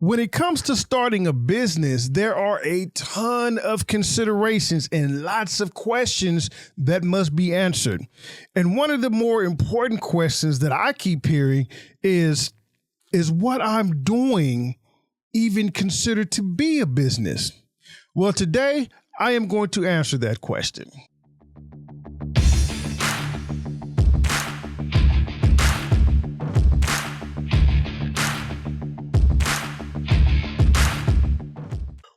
When it comes to starting a business, there are a ton of considerations and lots of questions that must be answered. And one of the more important questions that I keep hearing is what I'm doing even considered to be a business? Well, today I am going to answer that question.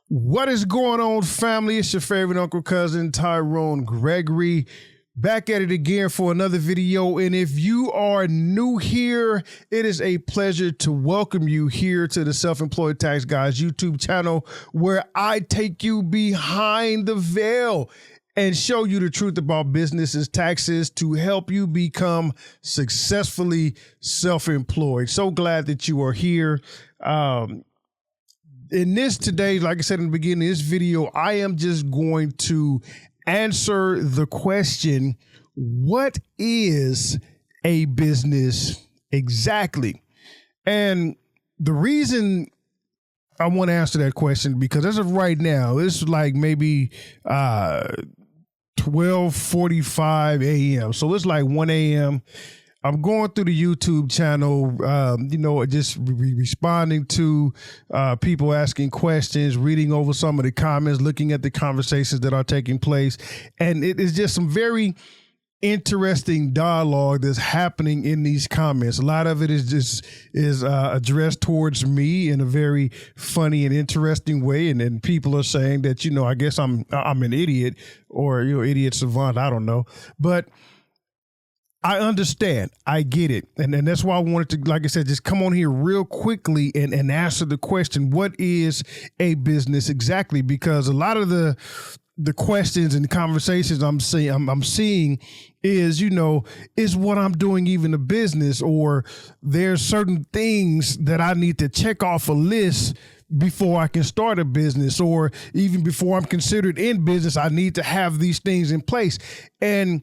What is going on, family? It's your favorite uncle cousin, Tyrone Gregory, back at it again for another video. And if you are new here, it is a pleasure to welcome you here to the Self-Employed Tax Guys YouTube channel, where I take you behind the veil and show you the truth about businesses, taxes, to help you become successfully self-employed. So glad that you are here. In this today, like I said in the beginning of this video, I am just going to answer the question, what is a business exactly? And the reason I want to answer that question, because as of right now, it's like maybe 12:45 a.m. So it's like 1 a.m. I'm going through the YouTube channel, just responding to people asking questions, reading over some of the comments, looking at the conversations that are taking place. And it is just some very interesting dialogue that's happening in these comments. A lot of it is addressed towards me in a very funny and interesting way. And then people are saying that, I guess I'm an idiot or, idiot savant. I don't know. But I understand. I get it. And that's why I wanted to, like I said, just come on here real quickly and answer the question, what is a business exactly? Because a lot of the questions and conversations I'm seeing is, is what I'm doing even a business, or there's certain things that I need to check off a list before I can start a business, or even before I'm considered in business, I need to have these things in place. And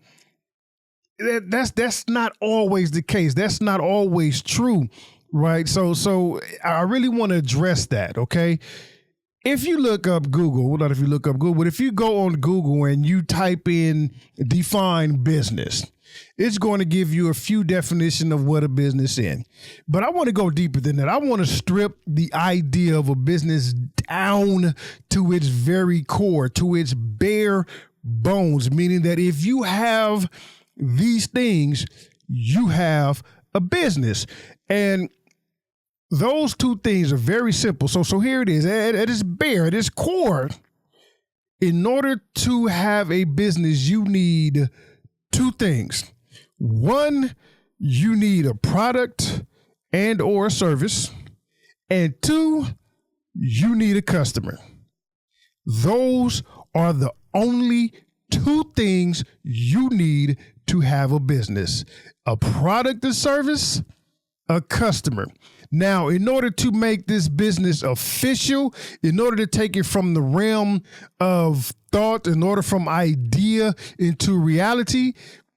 that's not always the case. That's not always true, right? So I really want to address that, okay? If you look up Google, well, not if you look up Google, but if you go on Google and you type in define business, it's going to give you a few definitions of what a business is. But I want to go deeper than that. I want to strip the idea of a business down to its very core, to its bare bones, meaning that if you have these things, you have a business. And those two things are very simple. So here it is. At its bare, at its core, in order to have a business, you need two things. One, you need a product and or a service. And two, you need a customer. Those are the only two things you need to have a business: a product or service, a customer. Now, in order to make this business official, in order to take it from the realm of thought, in order from idea into reality,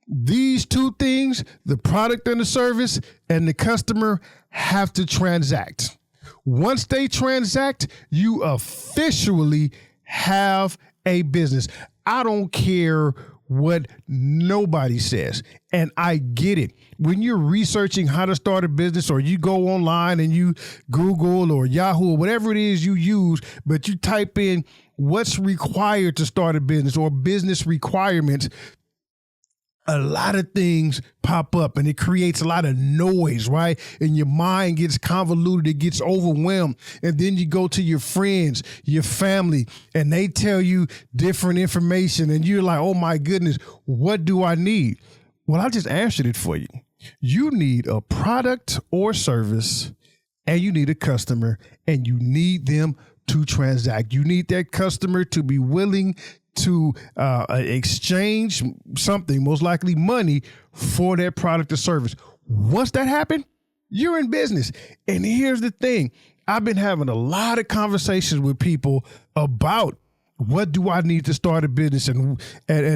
these two things, the product and the service and the customer, have to transact. Once they transact, you officially have a business. I don't care what nobody says. And I get it. When you're researching how to start a business, or you go online and you Google or Yahoo or whatever it is you use, but you type in what's required to start a business or business requirements, a lot of things pop up and it creates a lot of noise, right? And your mind gets convoluted, it gets overwhelmed. And then you go to your friends, your family, and they tell you different information. And you're like, oh my goodness, what do I need? Well, I just answered it for you. You need a product or service, and you need a customer, and you need them to transact. You need that customer to be willing to exchange something, most likely money, for that product or service. Once that happens, you're in business. And here's the thing. I've been having a lot of conversations with people about What do I need to start a business? And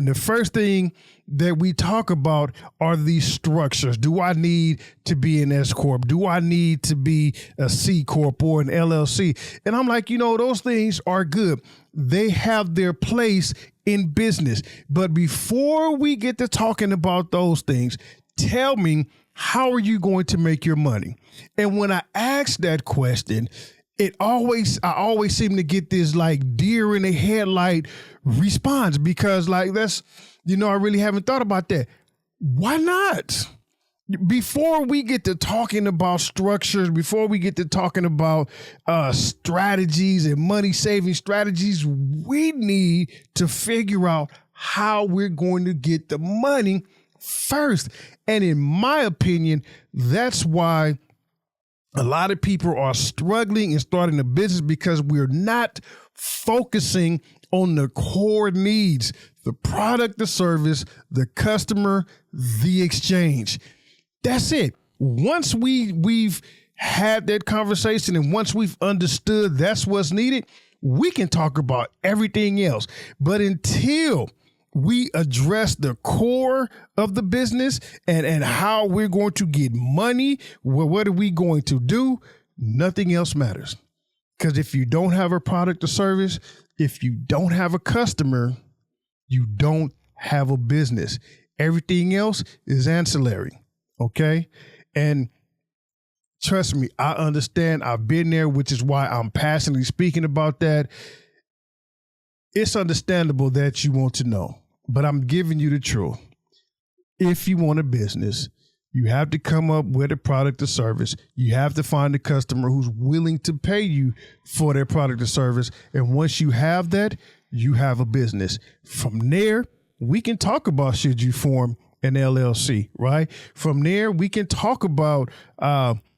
the first thing that we talk about are these structures. Do I need to be an S Corp? Do I need to be a C Corp or an LLC? And I'm like, those things are good. They have their place in business. But before we get to talking about those things, tell me, how are you going to make your money? And when I ask that question, I always seem to get this like deer in the headlight response, because that's, I really haven't thought about that. Why not? Before we get to talking about structures, before we get to talking about strategies and money saving strategies, we need to figure out how we're going to get the money first. And in my opinion, that's why a lot of people are struggling and starting a business, because we're not focusing on the core needs: the product, the service, the customer, the exchange. That's it. Once we've had that conversation, and once we've understood that's what's needed, we can talk about everything else. But until we address the core of the business and how we're going to get money, what are we going to do? Nothing else matters. Because if you don't have a product or service, if you don't have a customer, you don't have a business. Everything else is ancillary. Okay. And trust me, I understand. I've been there, which is why I'm passionately speaking about that. It's understandable that you want to know, but I'm giving you the truth. If you want a business, you have to come up with a product or service. You have to find a customer who's willing to pay you for their product or service. And once you have that, you have a business. From there, we can talk about, should you form an LLC, right? From there, we can talk about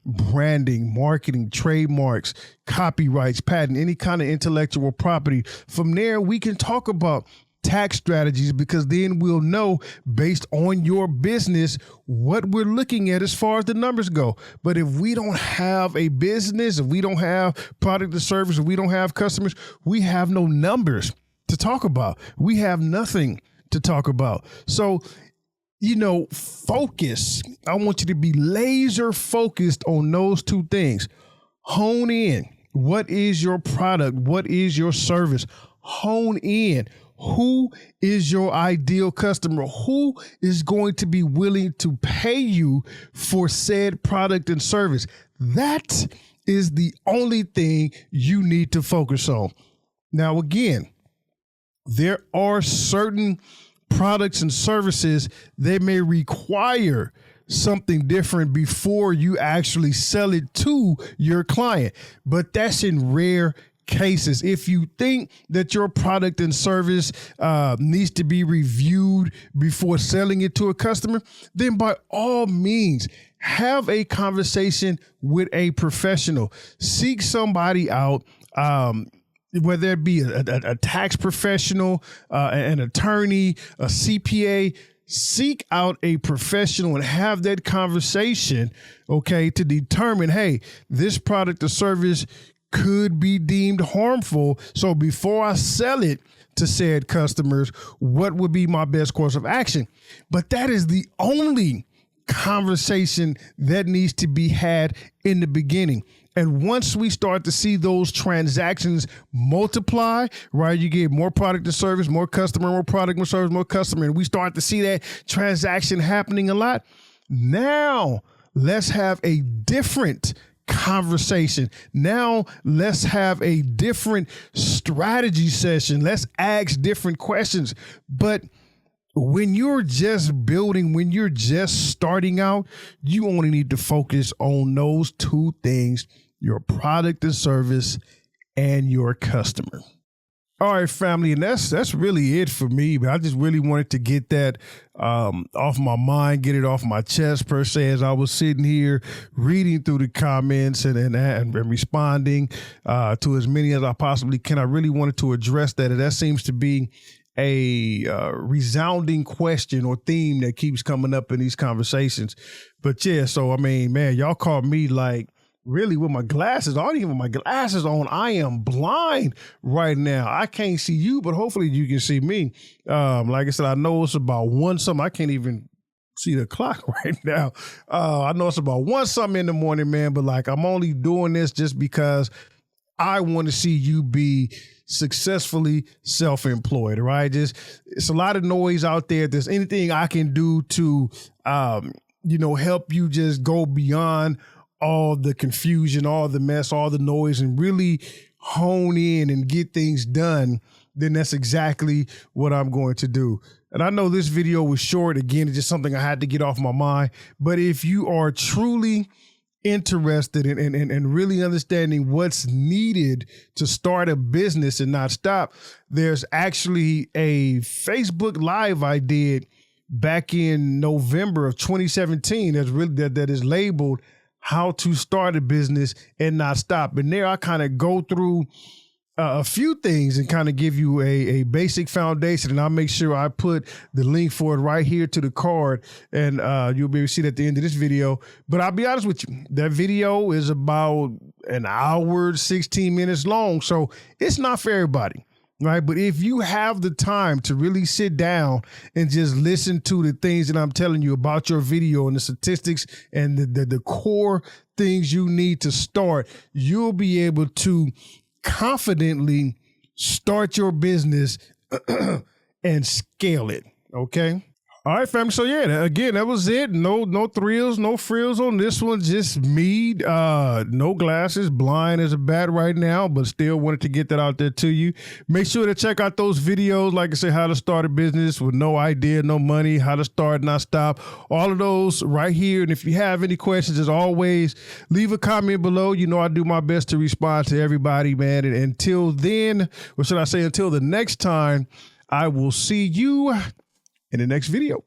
branding, marketing, trademarks, copyrights, patent, any kind of intellectual property. From there, we can talk about tax strategies, because then we'll know, based on your business, what we're looking at as far as the numbers go. But if we don't have a business, if we don't have product or service, if we don't have customers, we have no numbers to talk about. We have nothing to talk about. So, focus. I want you to be laser focused on those two things. Hone in. What is your product? What is your service? Hone in. Who is your ideal customer? Who is going to be willing to pay you for said product and service? That is the only thing you need to focus on. Now, again, there are certain products and services that may require something different before you actually sell it to your client, but that's in rare cases. If you think that your product and service needs to be reviewed before selling it to a customer, then by all means, have a conversation with a professional. Seek somebody out, whether it be a tax professional, an attorney, a CPA. Seek out a professional and have that conversation, okay, to determine, hey, this product or service could be deemed harmful. So before I sell it to said customers, what would be my best course of action? But that is the only conversation that needs to be had in the beginning. And once we start to see those transactions multiply, right, you get more product and service, more customer, more product, more service, more customer, and we start to see that transaction happening a lot. Now let's have a different conversation. Now let's have a different strategy session. Let's ask different questions. But when you're just building, when you're just starting out, you only need to focus on those two things: your product and service and your customer. All right, family, and that's really it for me. But I just really wanted to get that off my mind, get it off my chest per se, as I was sitting here reading through the comments and responding to as many as I possibly can. I really wanted to address that, and that seems to be a resounding question or theme that keeps coming up in these conversations. But yeah, so I mean, man, y'all caught me like really with my glasses. I don't even have my glasses on. I am blind right now. I can't see you, but hopefully you can see me. Like I said, I know it's about 1 something. I can't even see the clock right now. I know it's about 1 something in the morning, man, but like I'm only doing this just because I want to see you be successfully self-employed, right? Just it's a lot of noise out there. If there's anything I can do to help you just go beyond all the confusion, all the mess, all the noise, and really hone in and get things done, then that's exactly what I'm going to do. And I know this video was short. Again, it's just something I had to get off my mind. But if you are truly interested in really understanding what's needed to start a business and not stop, there's actually a Facebook Live I did back in November of 2017 that is labeled How to Start a Business and Not Stop. And there I kind of go through a few things and kind of give you a basic foundation, and I'll make sure I put the link for it right here to the card, and you'll be able to see it at the end of this video. But I'll be honest with you, that video is about an hour, 16 minutes long, so it's not for everybody, right? But if you have the time to really sit down and just listen to the things that I'm telling you about your video and the statistics and the core things you need to start, you'll be able to confidently start your business and scale it. Okay. All right, family. So yeah, again, that was it. No thrills, no frills on this one. Just me, no glasses, blind as a bat right now, but still wanted to get that out there to you. Make sure to check out those videos. Like I said, how to start a business with no idea, no money, how to start, not stop. All of those right here. And if you have any questions, as always, leave a comment below. You know, I do my best to respond to everybody, man. And until then, or should I say until the next time, I will see you in the next video.